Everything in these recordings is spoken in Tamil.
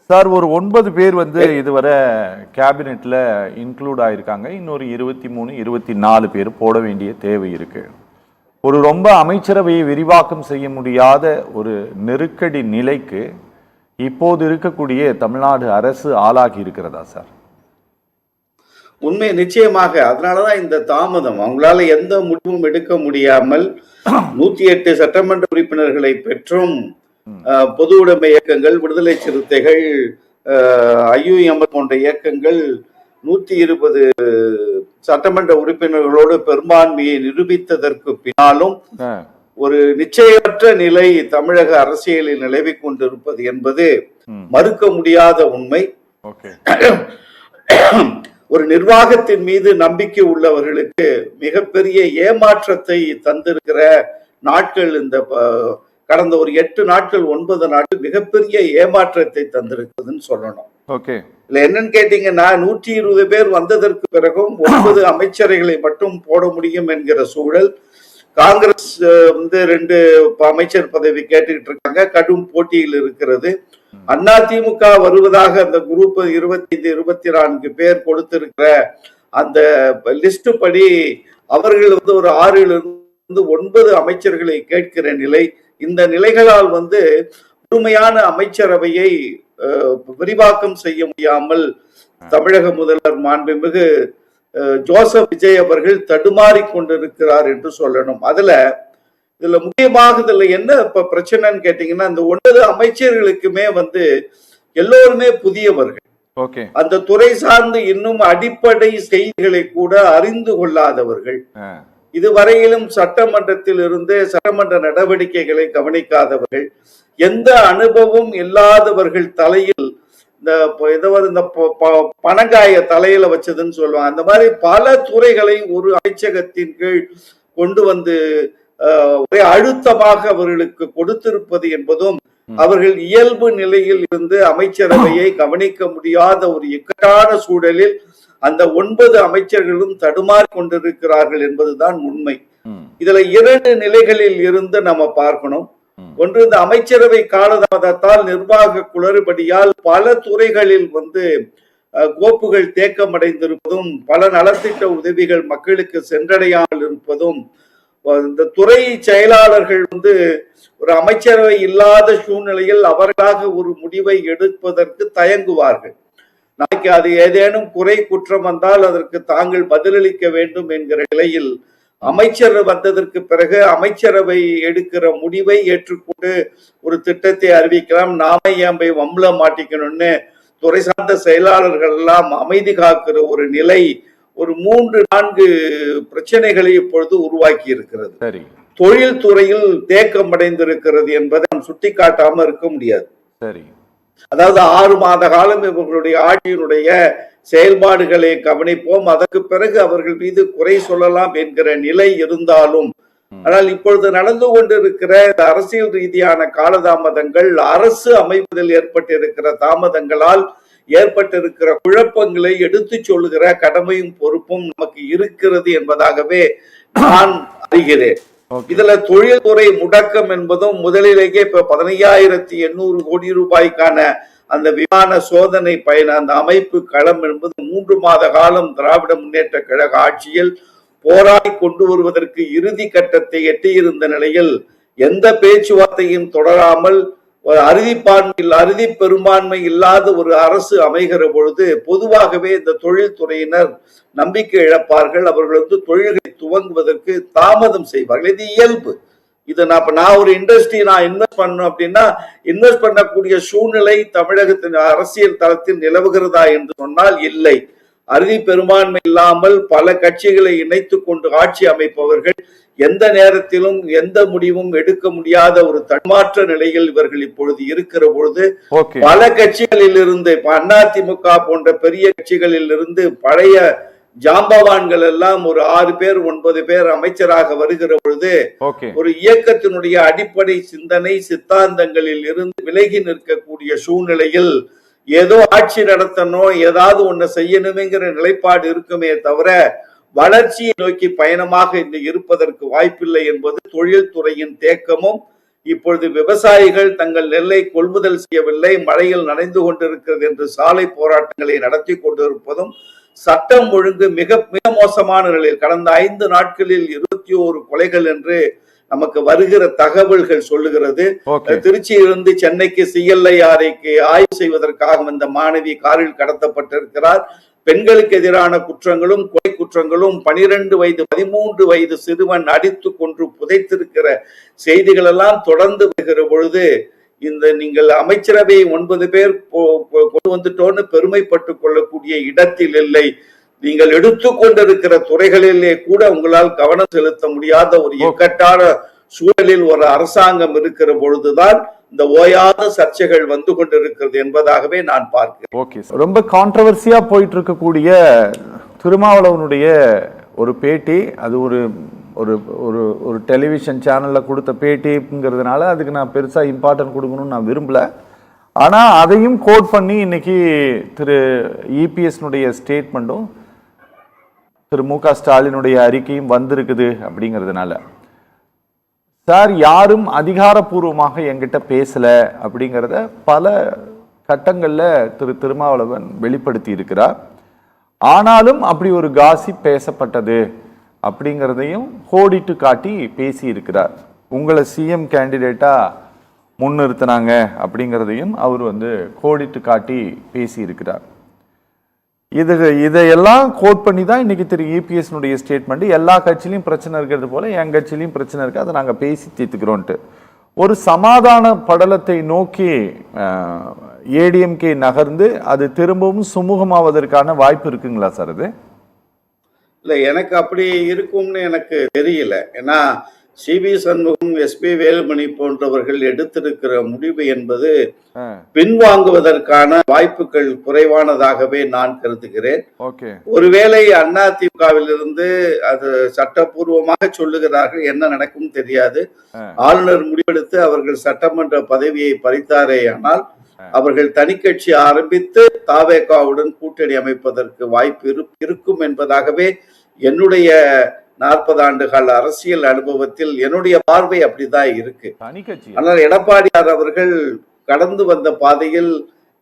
சார் ஒரு 9 பேர் இதுவரை கேபினெட்ல இன்க்ளூட் ஆயிருக்காங்க. இன்னொரு 23 24 பேர் போட வேண்டிய தேவை இருக்கு. ஒரு ரொம்ப அமைச்சரவையை விரிவாக்கம் செய்ய முடியாத ஒரு நெருக்கடி நிலைக்கு இப்போது இருக்கக்கூடிய தமிழ்நாடு அரசு ஆளாகி இருக்கிறதா சார்? உண்மை நிச்சயமாக. அதனாலதான் இந்த தாமதம். அவங்களால எந்த முடிவும் எடுக்க முடியாமல் 108 சட்டமன்ற உறுப்பினர்களை பெற்றும் பொது உடைமை இயக்கங்கள், விடுதலை சிறுத்தைகள், IUM போன்ற இயக்கங்கள் 120 சட்டமன்ற உறுப்பினர்களோடு பெரும்பான்மையை நிரூபித்ததற்கு பின்னாலும் ஒரு நிச்சயமற்ற நிலை தமிழக அரசியலில் நிலவிக் கொண்டிருப்பது என்பது மறுக்க முடியாத உண்மை. ஒரு நிர்வாகத்தின் மீது நம்பிக்கை உள்ளவர்களுக்கு மிகப்பெரிய ஏமாற்றத்தை தந்திருக்கிற நாட்கள் இந்த கடந்த ஒரு 8 நாட்கள் 9 நாட்கள் மிகப்பெரிய ஏமாற்றத்தை தந்திருக்குதுன்னு சொல்லணும். இல்ல என்னன்னு கேட்டீங்கன்னா 120 பேர் வந்ததற்கு பிறகும் 9 அமைச்சர்களை மட்டும் போட முடியும் என்கிற சூழல். காங்கிரஸ் 2 அமைச்சர் பதவி கேட்டுக்கிட்டு இருக்காங்க, கடும் போட்டியில் இருக்கிறது. அதிமுக வருவதாக அந்த குரூப் 25 24 பேர் கொடுத்திருக்கிற அந்த லிஸ்ட் படி அவர்கள் ஒரு 6 இருந்து 9 அமைச்சர்களை கேட்கிற நிலை. இந்த நிலைகளால் முழுமையான அமைச்சரவையை விரிவாக்கம் செய்ய முடியாமல் தமிழக முதல்வர் மாண்புமிகு ஜோசப் விஜய் அவர்கள் தடுமாறி கொண்டிருக்கிறார் என்று சொல்லணும். இதுல முக்கியமாக என்ன இப்ப பிரச்சனைன்னு கேட்டீங்கன்னா, இந்த 9 அமைச்சர்களுக்குமே எல்லோருமே புதியவர்கள். அந்த துறை சார்ந்து இன்னும் அடிப்படை செய்திகளை கூட அறிந்து கொள்ளாதவர்கள். இதுவரையிலும் சட்டமன்றத்தில் இருந்து சட்டமன்ற நடவடிக்கைகளை கவனிக்காதவர்கள், எந்த அனுபவம் இல்லாதவர்கள் தலையில் இந்த பனங்காய தலையில வச்சதுன்னு சொல்லுவாங்க. அந்த மாதிரி பல துறைகளை ஒரு அமைச்சகத்தின் கீழ் கொண்டு ஒரே அழுத்தமாக அவர்களுக்கு கொடுத்திருப்பது என்பதும் அவர்கள் இயல்பு நிலையில் இருந்து அமைச்சரவையை கவனிக்க முடியாத ஒரு இக்கட்டான சூழலில் அந்த 9 அமைச்சர்களும் தடுமாறி கொண்டிருக்கிறார்கள் என்பதுதான் உண்மை. இதுல 2 நிலைகளில் இருந்து நம்ம பார்க்கணும். ஒன்று, இந்த அமைச்சரவை காலதாமதத்தால் நிர்வாக குளறுபடியால் பல துறைகளில் கோப்புகள் தேக்கமடைந்திருப்பதும் பல நலத்திட்ட உதவிகள் மக்களுக்கு சென்றடையாமல் இருப்பதும், இந்த துறை செயலாளர்கள் ஒரு அமைச்சரவை இல்லாத சூழ்நிலையில் அவர்களாக ஒரு முடிவை எடுப்பதற்கு தயங்குவார்கள். நாளைக்கு அது ஏதேனும் குறை குற்றம் வந்தால் அதற்கு தாங்கள் பதிலளிக்க வேண்டும் என்கிற நிலையில் அமைச்சர் வந்ததற்கு பிறகு அமைச்சரவை எடுக்கிற முடிவை ஏற்றுக்கொண்டு ஒரு திட்டத்தை அறிவிக்கலாம். நாம ஏன் போய் வம்பல மாட்டிக்கணும்னு துறை சார்ந்த செயலாளர்கள் எல்லாம் அமைதி காக்கிற ஒரு நிலை ஒரு 3-4 பிரச்சனைகளை இப்பொழுது உருவாக்கி இருக்கிறது. தொழில் துறையில் தேக்கம் அடைந்திருக்கிறது என்பதை நாம் சுட்டிக்காட்டாம இருக்க முடியாது. அதாவது 6 மாத காலம் இவர்களுடைய ஆட்சியினுடைய செயல்பாடுகளை கவனிப்போம், அதற்கு பிறகு அவர்கள் மீது குறை சொல்லலாம் என்கிற நிலை இருந்தாலும், ஆனால் இப்பொழுது நடந்து கொண்டிருக்கிற அரசியல் ரீதியான காலதாமதங்கள், அரசு அமைப்பதில் ஏற்பட்டிருக்கிற தாமதங்களால் ஏற்பட்டிருக்கிற குழப்பங்களை எடுத்து சொல்லுகிற கடமையும் பொறுப்பும் நமக்கு இருக்கிறது என்பதாகவே நான் அறிகிறேன். இதுல தொழில்துறை முடக்கம் என்பதும் முதலிலேயே இப்ப 15,800 கோடி ரூபாய்க்கான அந்த விமான சோதனை பயண அந்த அமைப்பு களம் என்பது 3 மாத காலம் திராவிட முன்னேற்ற கழக ஆட்சியில் போராடி கொண்டு வருவதற்கு இறுதி கட்டத்தை எட்டியிருந்த நிலையில் எந்த பேச்சுவார்த்தையும் தொடராமல் அறுதி பெரும்பான்மை இல்லாத ஒரு அரசு அமைகிற பொழுது பொதுவாகவே இந்த தொழில்துறையினர் நம்பிக்கை இழப்பார்கள். அவர்கள் தொழில்களை துவங்குவதற்கு தாமதம் செய்வார்கள். இது இயல்பு. இது நான் ஒரு இண்டஸ்ட்ரி நான் இன்வெஸ்ட் பண்ணணும் அப்படின்னா இன்வெஸ்ட் பண்ணக்கூடிய சூழ்நிலை தமிழகத்தின் அரசியல் தளத்தில் நிலவுகிறதா என்று சொன்னால் இல்லை. அறுதி பெரும்பான்மை இல்லாமல் பல கட்சிகளை இணைத்து கொண்டு ஆட்சி அமைப்பவர்கள் எந்த நேரத்திலும் எந்த முடிவும் எடுக்க முடியாத ஒரு தன்மாற்ற நிலையில் இவர்கள் இப்பொழுது இருக்கிற பொழுது பல கட்சிகளில் இருந்து அதிமுக போன்ற பெரிய கட்சிகளில் இருந்து பழைய ஜாம்பவான்கள் எல்லாம் ஒரு 6 பேர் 9 பேர் அமைச்சராக வருகிற பொழுது ஒரு இயக்கத்தினுடைய அடிப்படை சிந்தனை சித்தாந்தங்களில் இருந்து விலகி நிற்கக்கூடிய சூழ்நிலையில் ஏதோ ஆட்சி நடத்தணும், ஏதாவது ஒண்ணு செய்யணுமேங்கிற நிலைப்பாடு இருக்குமே தவிர வளர்ச்சியை நோக்கி பயணமாக இருப்பதற்கு வாய்ப்பில்லை என்பது தொழில்துறையின் தேக்கமும் இப்பொழுது விவசாயிகள் தங்கள் நெல்லை கொள்முதல் செய்யவில்லை, மழையில் நனைந்து கொண்டிருக்கிறது என்று சாலை போராட்டங்களை நடத்தி கொண்டிருப்பதும், சட்டம் ஒழுங்கு மிக மிக மோசமான நிலையில் கடந்த 5 நாட்களில் 21 கொலைகள் என்று நமக்கு வருகிற தகவல்கள் சொல்லுகிறது. திருச்சியிலிருந்து சென்னைக்கு CLIRக்கு ஆய்வு செய்வதற்காக இந்த மாணவி காரில் கடத்தப்பட்டிருக்கிறார். பெண்களுக்கு எதிரான குற்றங்களும் கொலை குற்றங்களும் 12 வயது 13 வயது சிறுவன் அடித்து கொன்று புதைத்திருக்கிற செய்திகள் எல்லாம் தொடர்ந்து வருகிற பொழுது இந்த நீங்கள் அமைச்சரவை 9 பேர் கொண்டு வந்துட்டோன்னு பெருமைப்பட்டுக் கொள்ளக்கூடிய இடத்தில் இல்லை. நீங்கள் எடுத்துக்கொண்டிருக்கிற துறைகளிலே கூட உங்களால் கவனம் செலுத்த முடியாத ஒரு இக்கட்டான சூழலில் ஒரு அரசாங்கம் இருக்கிற பொழுதுதான் இந்த ஓயாத சர்ச்சைகள் வந்து கொண்டிருக்கிறது என்பதாகவே நான் பார்க்கிறேன். ஓகே சார், ரொம்ப கான்ட்ரவர்சியா போயிட்டு இருக்கக்கூடிய திருமாவளவனுடைய ஒரு பேட்டி, அது ஒரு ஒரு ஒரு ஒரு டெலிவிஷன் சேனல்ல கொடுத்த பேட்டிங்கிறதுனால அதுக்கு நான் பெருசா இம்பார்ட்டன்ட் கொடுக்கணும்னு நான் விரும்பல. ஆனா அதையும் கோட் பண்ணி இன்னைக்கு திரு EPSனுடைய ஸ்டேட்மெண்ட்டும் திரு MK ஸ்டாலினுடைய அறிக்கையும் வந்திருக்குது. அப்படிங்கிறதுனால சார் யாரும் அதிகாரப்பூர்வமாக என்கிட்ட பேசல அப்படிங்கிறத பல கட்டங்கள்ல திரு திருமாவளவன் வெளிப்படுத்தி இருக்கிறார். ஆனாலும் அப்படி ஒரு காசிப் பேசப்பட்டது அப்படிங்கிறதையும் கோடிட்டு காட்டி பேசி இருக்கிறார். உங்களை சிஎம் கேண்டிடேட்டா முன்னிறுத்தினாங்க அப்படிங்கிறதையும் அவர் கோடிட்டு காட்டி பேசி இருக்கிறார். இதையெல்லாம் கோட் பண்ணி தான் இன்னைக்கு திரு EPSனுடைய ஸ்டேட்மெண்ட், எல்லா கட்சியிலையும் பிரச்சனை இருக்கிறது போல என் கட்சியிலையும் பிரச்சனை இருக்கு, அதை நாங்கள் பேசி தீர்த்துக்கிறோன்ட்டு ஒரு சமாதான படலத்தை நோக்கி ADMK நகர்ந்து அது திரும்பவும் சுமூகமாவதற்கான வாய்ப்பு இருக்குங்களா சார்? அது இல்லை, எனக்கு அப்படி இருக்கும்னு எனக்கு தெரியல. ஏன்னா CB சண்முகம், SP வேலுமணி போன்றவர்கள் எடுத்திருக்கிற முடிவு என்பது பின்வாங்குவதற்கான வாய்ப்புகள் குறைவானதாகவே நான் கருதுகிறேன். ஒருவேளை அதிமுகவிலிருந்து அது சட்டப்பூர்வமாக சொல்லுகிறார்கள், என்ன நடக்கும் தெரியாது. ஆளுநர் முடிவெடுத்து அவர்கள் சட்டமன்ற பதவியை பறித்தாரே ஆனால் அவர்கள் தனி கட்சி ஆரம்பித்து தாவேகாவுடன் கூட்டணி அமைப்பதற்கு வாய்ப்பு இருக்கும் என்பதாகவே என்னுடைய 40 ஆண்டுகால அரசியல் அனுபவத்தில் என்னுடைய பார்வை அப்படிதான் இருக்கு. ஆனால் எடப்பாடியார் அவர்கள் கடந்து வந்த பாதையில்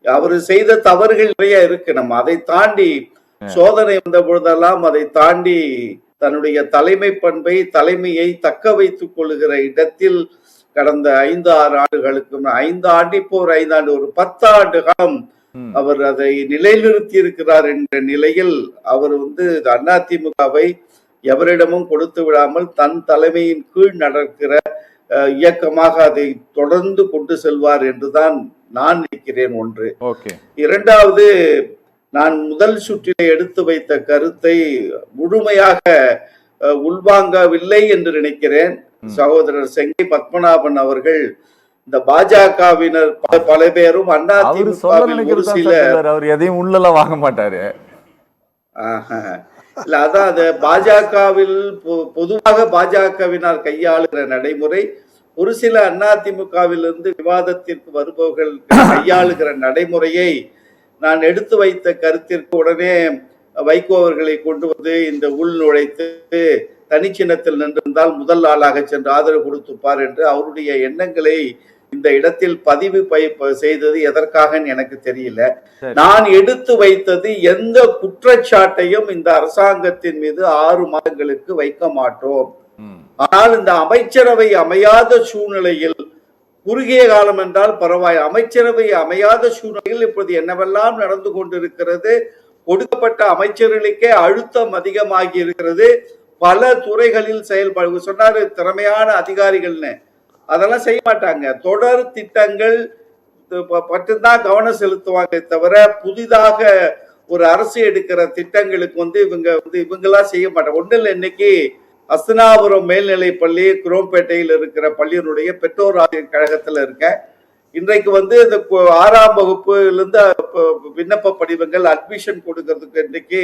அவர் செய்த தவறுகள் நிறைய இருக்கு. நம்ம அதை தாண்டி சோதனை வந்த பொழுதெல்லாம் அதை தாண்டி தன்னுடைய தலைமை பண்பை, தலைமையை தக்க வைத்துக் கொள்ளுகிற இடத்தில் கடந்த 5-6 ஆண்டுகளுக்கு 5 ஆண்டு இப்போ ஒரு 5 ஆண்டு ஒரு 10 ஆண்டு காலம் அவர் அதை நிலைநிறுத்தி இருக்கிறார் என்ற நிலையில் அவர் அதிமுகவை எவரிடமும் கொடுத்து விடாமல் தன் தலைமையின் கீழ் நடக்கிற இயக்கமாக அதை தொடர்ந்து கொண்டு செல்வார் என்றுதான் நான் நினைக்கிறேன். ஒன்று. இரண்டாவது, நான் முதல் சுற்றிலே எடுத்து வைத்த கருத்தை முழுமையாக உள்வாங்கவில்லை என்று நினைக்கிறேன். சகோதரர் செங்கை பத்மநாபன் அவர்கள் இந்த பாஜகவினர் பல பேரும் அதிமுகவில் ஒரு சிலர் அவர் எதையும் உள்ளலாம் வாங்க மாட்டாரு. இல்ல, அதான் அது பாஜகவில் பொதுவாக பாஜகவினர் கையாளுகிற நடைமுறை, ஒரு சில அதிமுகவிலிருந்து விவாதத்திற்கு வருபவர்கள் கையாளுகிற நடைமுறையை நான் எடுத்து வைத்த கருத்திற்கு உடனே வைகோ அவர்களை கொண்டு வந்து இந்த உள் நுழைத்து தனிச்சின்னத்தில் நின்றிருந்தால் முதல் ஆளாக சென்று ஆதரவு கொடுத்துப்பார் என்று அவருடைய எண்ணங்களை இந்த இடத்தில் பதிவு செய்தது எதற்காக எனக்கு தெரியல. நான் எடுத்து வைத்தது எந்த குற்றச்சாட்டையும் இந்த அரசாங்கத்தின் மீது 6 மாதங்களுக்கு வைக்க மாட்டோம். ஆனால் இந்த அமைச்சரவை அமையாத சூழ்நிலையில், குறுகிய காலம் என்றால் பரவாயில்லை, அமைச்சரவை அமையாத சூழ்நிலையில் இப்போது என்னவெல்லாம் நடந்து கொண்டிருக்கிறது, கொடுக்கப்பட்ட அமைச்சர்களுக்கே அழுத்தம் அதிகமாகி இருக்கிறது, பல துறைகளில் செயல்பாடு சொன்னாரு திறமையான அதிகாரிகள்னு, அதெல்லாம் செய்ய மாட்டாங்க. தொடர் திட்டங்கள் மட்டும்தான் கவனம் செலுத்துவாங்க தவிர புதிதாக ஒரு அரசு எடுக்கிற திட்டங்களுக்கு இவங்கெல்லாம் செய்ய மாட்டாங்க. ஒன்றும் இல்லை, இன்னைக்கு அஸ்தினாபுரம் மேல்நிலை பள்ளி குரோம்பேட்டையில் இருக்கிற பள்ளியினுடைய பெற்றோர் ஆசிரியர் கழகத்துல இருக்க, இன்றைக்கு இந்த 6ஆம் வகுப்புலேருந்து விண்ணப்ப படிவங்கள் அட்மிஷன் கொடுக்கறதுக்கு இன்னைக்கு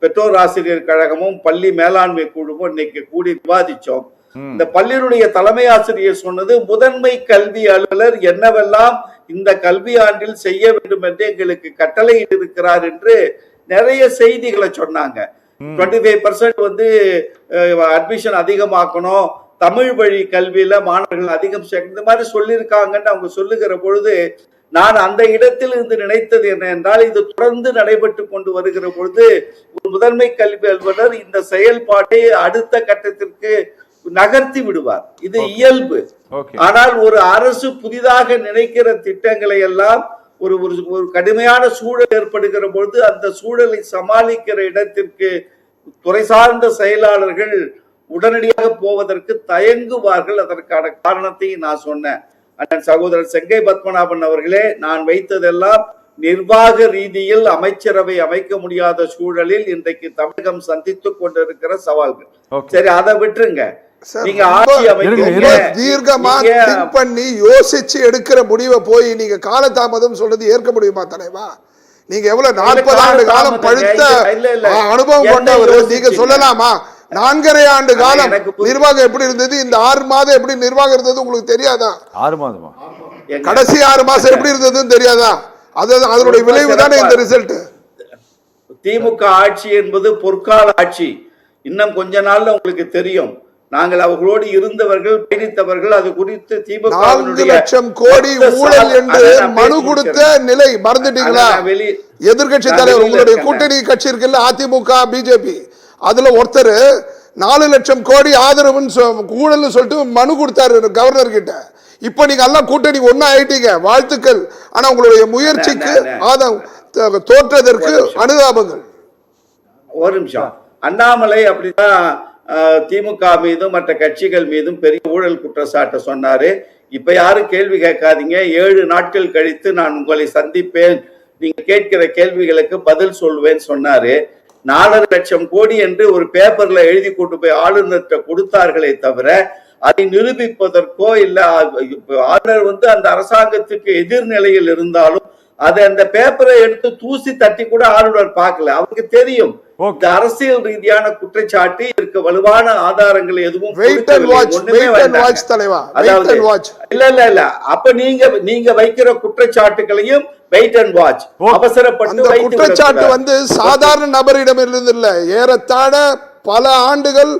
பெற்றோர் ஆசிரியர் கழகமும் பள்ளி மேலாண்மை குழுவும் இன்னைக்கு கூடி விவாதிச்சோம். இந்த பள்ளியினுடைய தலைமை ஆசிரியர் சொன்னது, முதன்மை கல்வி அலுவலர் என்னவெல்லாம் இந்த கல்வி ஆண்டில் செய்ய வேண்டும் என்று எங்களுக்கு கட்டளை இருக்கிறார் என்று நிறைய செய்திகளை சொன்னாங்க. 25% அட்மிஷன் அதிகமாக்கணும், தமிழ் வழி கல்வியில மாணவர்கள் அதிகம் இந்த மாதிரி சொல்லியிருக்காங்கன்னு அவங்க சொல்லுகிற பொழுது நான் அந்த இடத்தில் இருந்து நினைத்தது என்ன என்றால், இது தொடர்ந்து நடைபெற்று கொண்டு வருகிற பொழுது ஒரு முதன்மை கல்வி அலுவலர் இந்த செயல்பாட்டை அடுத்த கட்டத்திற்கு நகர்த்தி விடுவார். இது இயல்பு. ஆனால் ஒரு அரசு புதிதாக நினைக்கிற திட்டங்களை எல்லாம் ஒரு ஒரு கடுமையான சூழல் ஏற்படுகிற பொழுது அந்த சூழலை சமாளிக்கிற இடத்திற்கு துறை சார்ந்த செயலாளர்கள் உடனடியாக போவதற்கு தயங்குவார்கள். அதற்கான காரணத்தை நான் சொன்னேன். அண்ணன் சகோதரர் செங்கை பத்மநாபன் அவர்களே, நான் வைத்ததெல்லாம் நிர்வாக ரீதியில் அமைச்சரவை அமைக்க முடியாத சூழலில் இன்றைக்கு தமிழகம் சந்தித்துக் கொண்டிருக்கிற சவால்கள். சரி, அதை விட்டுருங்க. நீங்க ஆட்சி தீர்க்கமா திங்க் பண்ணி யோசிச்சு எடுக்கிற முடிவை போய் நீங்க காலதாமதம் சொல்றது ஏற்க முடியுமா தலைவா? நீங்க எவ்வளவு 40 ஆண்டு காலம் பழுத்த அனுபவம் கொண்டவர், நீங்க சொல்லலாமா 4.5 ஆண்டு காலம் நிர்வாகம் எப்படி இருந்தது, இந்த 6 மாதம் எப்படி நிர்வாகம் இருந்தது உங்களுக்கு தெரியாதா? 6 மாதமா? கடைசி 6 மாசம் எப்படி இருந்ததுன்னு தெரியாதா? அதனுடைய விளைவு தானே இந்த ரிசல்ட். திமுக ஆட்சி என்பது பொற்கால ஆட்சி. இன்னும் கொஞ்ச நாள்ல உங்களுக்கு தெரியும். நாங்கள் அவர்களோடு இருந்தவர்கள், பயணித்தவர்கள். அது குறித்து திமுக 4 லட்சம் கோடி ஊழல் என்று மனு கொடுத்த நிலை மறந்துட்டீங்களா? எதிர்கட்சி தலைவர், உங்களுடைய கூட்டணி கட்சி இருக்குல்ல அதிமுக பிஜேபி, அதுல ஒருத்தர் 4 லட்சம் கோடி ஆதரவுன்னு ஊழல் சொல்லிட்டு மனு கொடுத்தாரு கவர்னர் கிட்ட. இப்ப நீங்க எல்லாம் கூட்டணி ஒன்னா ஆயிட்டீங்க, வாழ்த்துக்கள். ஆனா உங்களுடைய முயற்சிக்கு தோற்றதற்கு அனுதாபங்கள். ஒரு நிமிஷம். அண்ணாமலை அப்படிதான் திமுக மீதும் மற்ற கட்சிகள் மீதும் பெரிய ஊழல் குற்றச்சாட்டு சொன்னாரு. இப்ப யாரும் கேள்வி கேட்காதீங்க, 7 நாட்கள் கழித்து நான் உங்களை சந்திப்பேன், நீங்க கேட்கிற கேள்விகளுக்கு பதில் சொல்வேன்னு சொன்னாரு. 4 லட்சம் கோடி என்று ஒரு பேப்பர்ல எழுதி கொண்டு போய் ஆளுநர்கிட்ட கொடுத்தார்களே தவிர அதை நிரூபிப்பதற்கோ இல்ல, ஆளுநர் அந்த அரசாங்கத்துக்கு எதிர்நிலையில் இருந்தாலும் அதை அந்த பேப்பரை எடுத்து தூசி தட்டி கூட ஆளுநர் பார்க்கல. அவருக்கு தெரியும் இந்த அரசியல் ரீதியான குற்றச்சாட்டு இருக்க வலுவான ஆதாரங்கள் எதுவும் இல்ல. அப்ப நீங்க வைக்கிற குற்றச்சாட்டுகளையும் வெயிட் அண்ட் வாட்ச், அவசரப்பட்டு குற்றச்சாட்டு சாதாரண நபரிடம் இருந்து இல்ல, ஏறத்தாழ பல ஆண்டுகள்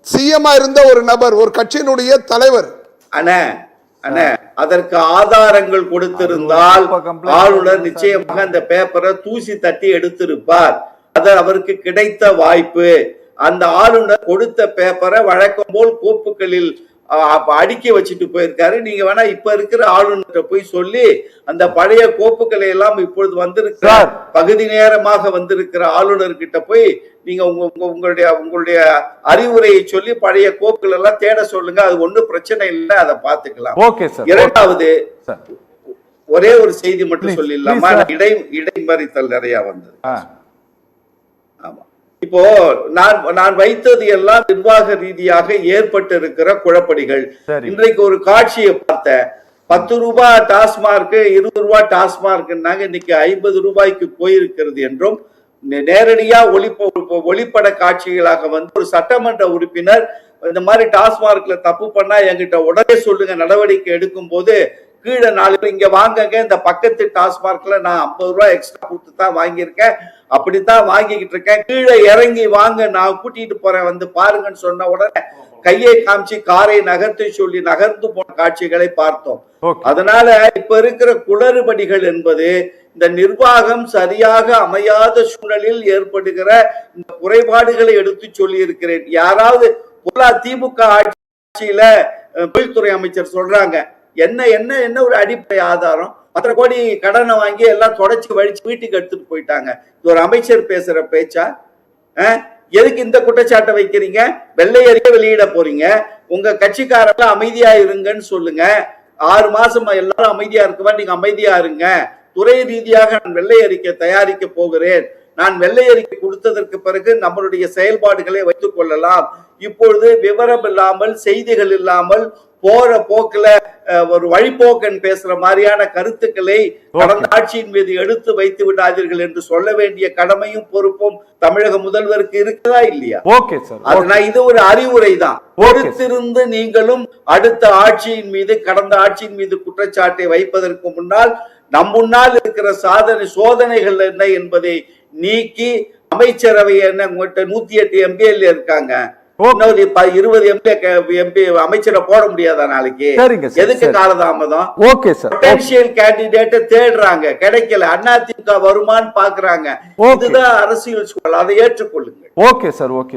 சிஎம் இருந்த ஒரு நபர், ஒரு கட்சியினுடைய தலைவர். அதற்கு ஆதாரங்கள் கொடுத்திருந்தால் ஆளுநர் நிச்சயமாக அந்த பேப்பரை தூசி தட்டி எடுத்திருப்பார். அது அவருக்கு கிடைத்த வாய்ப்பு. அந்த ஆளுநர் கொடுத்த பேப்பரை வழக்கம் போல் கோப்புகளில் அடுக்கி வச்சுட்டு போயிருக்காரு. நீங்க வேணா இப்ப இருக்கிற ஆளுநர் போய் சொல்லி அந்த பழைய கோப்புகளை எல்லாம் இப்பொழுது வந்திருக்கிற பகுதி நேரமாக வந்திருக்கிற ஆளுநர் கிட்ட போய் நீங்க உங்களுடைய அறிவுரையை சொல்லி பழைய கோப்புகள் எல்லாம் தேட சொல்லுங்க. அது ஒண்ணும் பிரச்சனை இல்லை, அதை பார்த்துக்கலாம். இரண்டாவது ஒரே ஒரு செய்தி மட்டும் சொல்லிடலாமா? இடைமறித்தல் நிறைய வந்தது. ஆமா, இப்போ நான் வைத்தது எல்லாம் நிர்வாக ரீதியாக ஏற்பட்டு இருக்கிற குழப்படிகள். இன்றைக்கு ஒரு காட்சியை பார்த்தேன். 10 ரூபாய் டாஸ்மார்க், 20 ரூபாய் டாஸ்மார்க்னாங்க, இன்னைக்கு 50 ரூபாய்க்கு போயிருக்கிறது என்றும் நேரடியா ஒளிப்பட காட்சிகளாக ஒரு சட்டமன்ற உறுப்பினர் இந்த மாதிரி டாஸ்மார்க்ல தப்பு பண்ணா என்கிட்ட உடனே சொல்லுங்க, நடவடிக்கை எடுக்கும் போது கீழே 4 பேர் இங்க வாங்கங்க, இந்த பக்கத்து டாஸ்மார்க்ல நான் 50 ரூபாய் எக்ஸ்ட்ரா கொடுத்து தான் வாங்கியிருக்கேன், அப்படித்தான் வாங்கிக்கிட்டு இருக்கேன், கீழே இறங்கி வாங்க, நான் கூட்டிட்டு போறேன், பாருங்கன்னு சொன்ன உடனே கையை காமிச்சு காரை நகர்த்தி சொல்லி நகர்ந்து போன காட்சிகளை பார்த்தோம். அதனால இப்ப இருக்கிற குளறுபடிகள் என்பது இந்த நிர்வாகம் சரியாக அமையாத சூழலில் ஏற்படுகிற இந்த குறைபாடுகளை எடுத்து சொல்லி இருக்கிறேன். யாராவது திமுக ஆட்சியில தொழில்துறை அமைச்சர் சொல்றாங்க, என்ன என்ன என்ன ஒரு அடிப்படை ஆதாரம்? 10 கோடி கடனை வாங்கி எல்லாம் தொடச்சி வழிச்சு வீட்டுக்கு எடுத்துட்டு போயிட்டாங்க. இது ஒரு அமைச்சர் பேசுற பேச்சா? எதுக்கு இந்த குற்றச்சாட்டை வைக்கிறீங்க? வெள்ளை அறிக்கை வெளியிட போறீங்க, உங்க கட்சிக்காரெல்லாம் அமைதியா இருங்கன்னு சொல்லுங்க. 6 மாசம் எல்லாரும் அமைதியா இருக்குவா, நீங்க அமைதியா இருங்க. துறை ரீதியாக நான் வெள்ளை அறிக்கை தயாரிக்க போகிறேன். நான் வெள்ளை அறிக்கை கொடுத்ததற்கு பிறகு நம்மளுடைய செயல்பாடுகளை வைத்துக் கொள்ளலாம். இப்பொழுது விவரம் இல்லாமல், செய்திகள் இல்லாமல், போற போக்குல ஒரு வழிபோக்கன் பேசுற மாதிரியான கருத்துக்களை கடந்த ஆட்சியின் மீது எடுத்து வைத்து விடாதீர்கள் என்று சொல்ல வேண்டிய கடமையும் பொறுப்பும் தமிழக முதல்வருக்கு இருக்குதா இல்லையா? இது ஒரு அறிவுரை தான். பொறுத்திருந்து நீங்களும் அடுத்த ஆட்சியின் மீது, கடந்த ஆட்சியின் மீது குற்றச்சாட்டை வைப்பதற்கு முன்னால் நம் முன்னால் இருக்கிற சோதனைகள் என்ன என்பதை நீக்கி, அமைச்சரவை என்ன, உங்கள்கிட்ட 108 எம்பிஎல் இருக்காங்க, இன்னொரு 20 எம்பி அமைச்சரை போட முடியாதா நாளைக்கு? சரிங்க சார், எதுக்கு சரி. காலதாமதம்? Okay sir. பொட்டன்ஷியல் கேண்டிடேட்டை தேடுறாங்க, கிடைக்கல. அதிமுக வருமான்னு பாக்குறாங்க. ஓகே. இதுதான் அரசியல் சூழல், அதை ஏற்றுக்கொள்ளுங்க. Okay sir, okay.